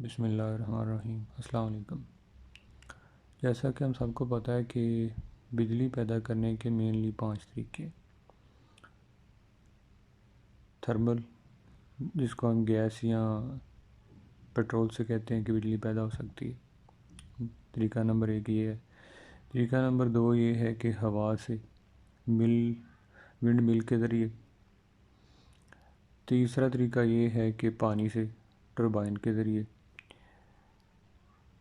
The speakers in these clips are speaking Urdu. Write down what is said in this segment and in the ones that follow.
بسم اللہ الرحمن الرحیم۔ السلام علیکم۔ جیسا کہ ہم سب کو پتہ ہے کہ بجلی پیدا کرنے کے مینلی 5 طریقے: تھرمل، جس کو ہم گیس یا پیٹرول سے کہتے ہیں کہ بجلی پیدا ہو سکتی ہے۔ طریقہ نمبر 1 یہ ہے۔ طریقہ نمبر 2 یہ ہے کہ ہوا سے، ونڈ مل کے ذریعے۔ تیسرا طریقہ یہ ہے کہ پانی سے، ٹربائن کے ذریعے۔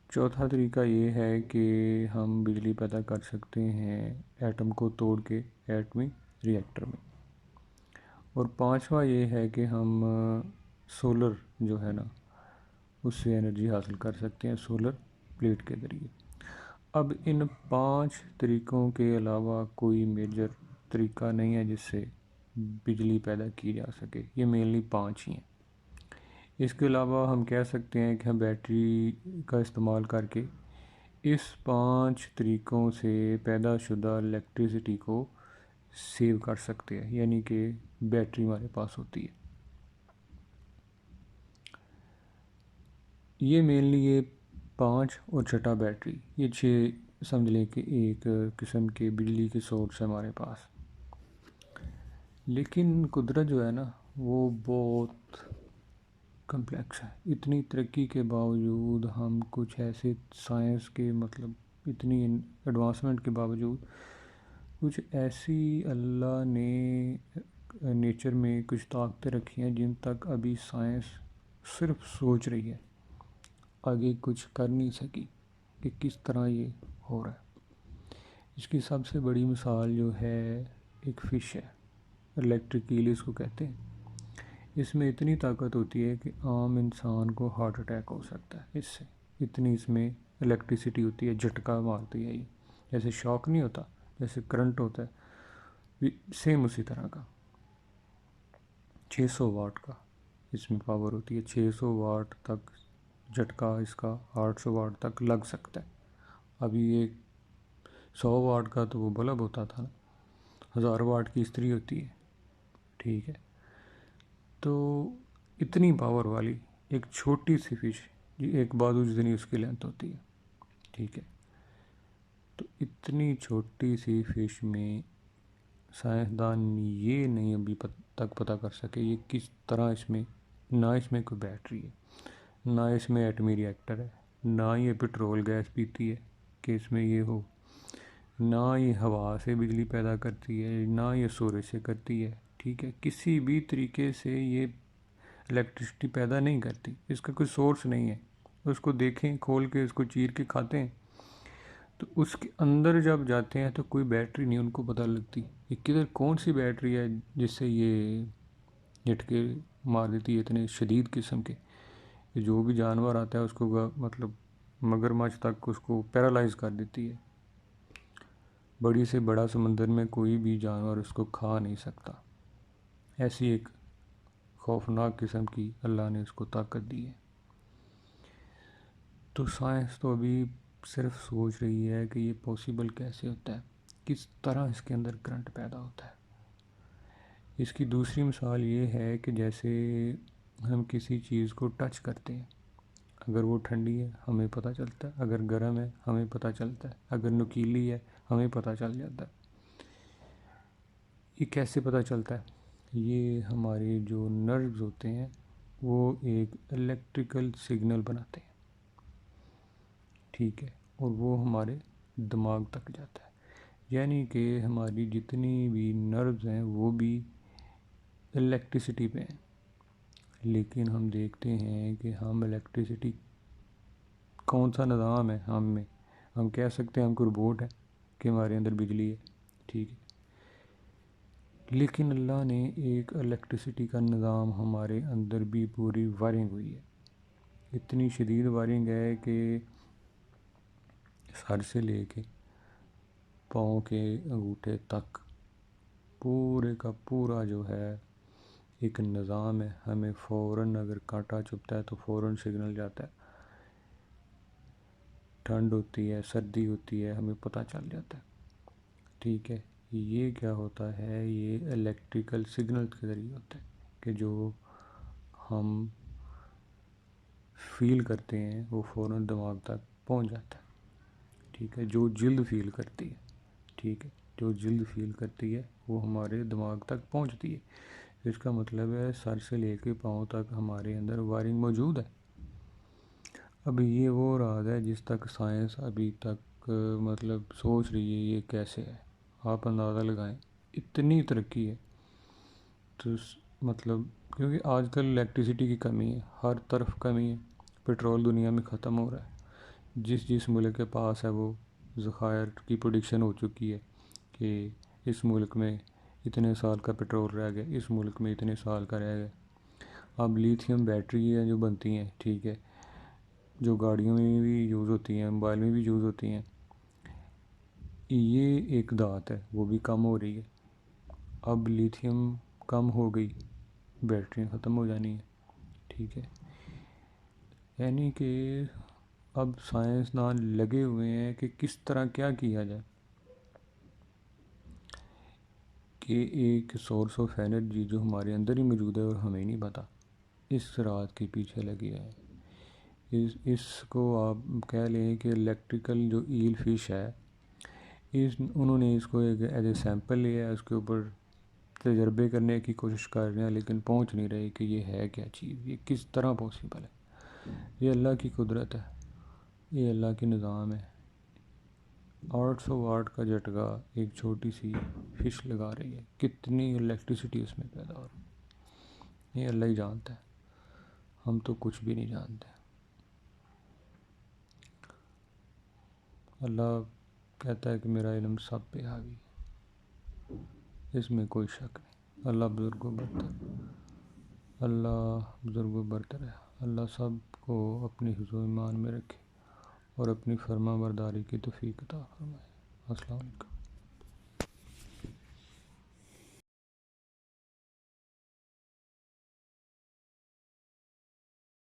چوتھا طریقہ یہ ہے کہ ہم بجلی پیدا کر سکتے ہیں ایٹم کو توڑ کے ایٹمی ری ایکٹر میں۔ اور پانچواں یہ ہے کہ ہم سولر جو ہے نا، اس سے انرجی حاصل کر سکتے ہیں سولر پلیٹ کے ذریعے۔ اب ان 5 طریقوں کے علاوہ کوئی میجر طریقہ نہیں ہے جس سے بجلی پیدا کی جا سکے، یہ مینلی 5 ہی ہیں۔ اس کے علاوہ ہم کہہ سکتے ہیں کہ ہم بیٹری کا استعمال کر کے اس 5 طریقوں سے پیدا شدہ الیکٹریسٹی کو سیو کر سکتے ہیں، یعنی کہ بیٹری ہمارے پاس ہوتی ہے۔ یہ مینلی یہ 5 اور چھٹا بیٹری، یہ 6 سمجھ لیں کہ ایک قسم کے بجلی کے سورس ہے ہمارے پاس۔ لیکن قدرت جو ہے نا وہ بہت کمپلیکس ہے۔ اتنی ترقی کے باوجود ہم کچھ ایسے سائنس کے اتنی ایڈوانسمنٹ کے باوجود کچھ ایسی اللہ نے نیچر میں کچھ طاقتیں رکھی ہیں جن تک ابھی سائنس صرف سوچ رہی ہے، آگے کچھ کر نہیں سکی کہ کس طرح یہ ہو رہا ہے۔ اس کی سب سے بڑی مثال جو ہے ایک فش ہے، الیکٹرک ایل اس کو کہتے ہیں۔ اس میں اتنی طاقت ہوتی ہے کہ عام انسان کو ہارٹ اٹیک ہو سکتا ہے اس سے، اتنی اس میں الیکٹریسٹی ہوتی ہے، جھٹکا مارتی ہے یہ، جیسے شاک نہیں ہوتا، جیسے کرنٹ ہوتا ہے، سیم اسی طرح کا۔ 600 واٹ کا اس میں پاور ہوتی ہے، 600 واٹ تک جھٹکا اس کا 800 واٹ تک لگ سکتا ہے۔ ابھی یہ 100 واٹ کا تو وہ بلب ہوتا تھا نا، 1000 واٹ کی استری ہوتی ہے، ٹھیک ہے۔ تو اتنی پاور والی ایک چھوٹی سی فش، ایک بازو جتنی اس کی لینتھ ہوتی ہے، ٹھیک ہے۔ تو اتنی چھوٹی سی فش میں سائنسدان یہ نہیں ابھی تک پتہ کر سکے یہ کس طرح، اس میں نہ اس میں کوئی بیٹری ہے، نہ اس میں ایٹمی ری ایکٹر ہے، نہ یہ پیٹرول گیس پیتی ہے کہ اس میں یہ ہو، نہ یہ ہوا سے بجلی پیدا کرتی ہے، نہ یہ سورج سے کرتی ہے، ٹھیک ہے۔ کسی بھی طریقے سے یہ الیکٹریسٹی پیدا نہیں کرتی، اس کا کوئی سورس نہیں ہے۔ اس کو دیکھیں کھول کے، اس کو چیر کے کھاتے ہیں تو اس کے اندر جب جاتے ہیں تو کوئی بیٹری نہیں ان کو پتہ لگتی کہ کدھر کون سی بیٹری ہے جس سے یہ جھٹکے مار دیتی ہے اتنے شدید قسم کے کہ جو بھی جانور آتا ہے اس کو مگرمچھ تک اس کو پیرالائز کر دیتی ہے۔ بڑی سے بڑا سمندر میں کوئی بھی جانور اس کو کھا نہیں سکتا، ایسی ایک خوفناک قسم کی اللہ نے اس کو طاقت دی ہے۔ تو سائنس تو ابھی صرف سوچ رہی ہے کہ یہ پاسیبل کیسے ہوتا ہے، کس طرح اس کے اندر کرنٹ پیدا ہوتا ہے۔ اس کی دوسری مثال یہ ہے کہ جیسے ہم کسی چیز کو ٹچ کرتے ہیں، اگر وہ ٹھنڈی ہے ہمیں پتہ چلتا ہے، اگر گرم ہے ہمیں پتہ چلتا ہے، اگر نکیلی ہے ہمیں پتہ چل جاتا ہے۔ یہ کیسے پتہ چلتا ہے؟ یہ ہمارے جو نروز ہوتے ہیں وہ ایک الیکٹریکل سگنل بناتے ہیں، ٹھیک ہے، اور وہ ہمارے دماغ تک جاتا ہے۔ یعنی کہ ہماری جتنی بھی نروز ہیں وہ بھی الیکٹریسٹی پہ ہیں۔ لیکن ہم دیکھتے ہیں کہ ہم الیکٹریسٹی کون سا نظام ہے ہم کہہ سکتے ہیں ہم کو روبوٹ ہے کہ ہمارے اندر بجلی ہے، ٹھیک ہے۔ لیکن اللہ نے ایک الیکٹریسٹی کا نظام ہمارے اندر بھی پوری وائرنگ ہوئی ہے، اتنی شدید وائرنگ ہے کہ سر سے لے کے پاؤں کے انگوٹھے تک پورے کا پورا جو ہے ایک نظام ہے۔ ہمیں فوراً اگر کانٹا چبھتا ہے تو فوراً سگنل جاتا ہے، ٹھنڈ ہوتی ہے، سردی ہوتی ہے، ہمیں پتہ چل جاتا ہے، ٹھیک ہے۔ یہ کیا ہوتا ہے؟ یہ الیکٹریکل سگنل کے ذریعے ہوتا ہے کہ جو ہم فیل کرتے ہیں وہ فوراً دماغ تک پہنچ جاتا ہے، ٹھیک ہے. جو جلد فیل کرتی ہے، ٹھیک ہے، جو جلد فیل کرتی ہے وہ ہمارے دماغ تک پہنچتی ہے. اس کا مطلب ہے سر سے لے کے پاؤں تک ہمارے اندر وائرنگ موجود ہے. اب یہ وہ راز ہے جس تک سائنس ابھی تک مطلب سوچ رہی ہے یہ کیسے ہے. آپ اندازہ لگائیں، اتنی ترقی ہے. تو مطلب کیونکہ آج کل الیکٹریسٹی کی کمی ہے، ہر طرف کمی ہے. پٹرول دنیا میں ختم ہو رہا ہے. جس ملک کے پاس ہے وہ ذخائر کی پروڈکشن ہو چکی ہے کہ اس ملک میں اتنے سال کا پٹرول رہ گیا، اس ملک میں اتنے سال کا رہ گیا. اب لیتھیم بیٹری ہیں جو بنتی ہیں، ٹھیک ہے، جو گاڑیوں میں بھی یوز ہوتی ہیں، موبائل میں بھی یوز ہوتی ہیں، یہ ایک دھات ہے، وہ بھی کم ہو رہی ہے. اب لیتھیم کم ہو گئی، بیٹریاں ختم ہو جانی ہیں، ٹھیک ہے. یعنی کہ اب سائنسدان لگے ہوئے ہیں کہ کس طرح کیا کیا جائے کہ ایک سورس آف انرجی جو ہمارے اندر ہی موجود ہے اور ہمیں نہیں پتا، اس رات کے پیچھے لگے ہیں. اس کو آپ کہہ لیں کہ الیکٹریکل جو ایل فش ہے، انہوں نے اس کو ایک ایز اے سیمپل لیا ہے، اس کے اوپر تجربے کرنے کی کوشش کر رہے ہیں، لیکن پہنچ نہیں رہے کہ یہ ہے کیا چیز، یہ کس طرح پاسبل ہے. یہ اللہ کی قدرت ہے، یہ اللہ کی نظام ہے. 800 واٹ کا جھٹکا ایک چھوٹی سی فش لگا رہی ہے، کتنی الیکٹریسٹی اس میں پیدا ہو رہی ہے، یہ اللہ ہی جانتا ہے. ہم تو کچھ بھی نہیں جانتے. اللہ کہتا ہے کہ میرا علم سب پہ حاوی ہے، اس میں کوئی شک نہیں. اللہ بزرگ و برتر، اللہ بزرگ و برتر ہے. اللہ سب کو اپنی حفظ و ایمان میں رکھے اور اپنی فرما برداری کی توفیق عطا فرمائے. السلام علیکم.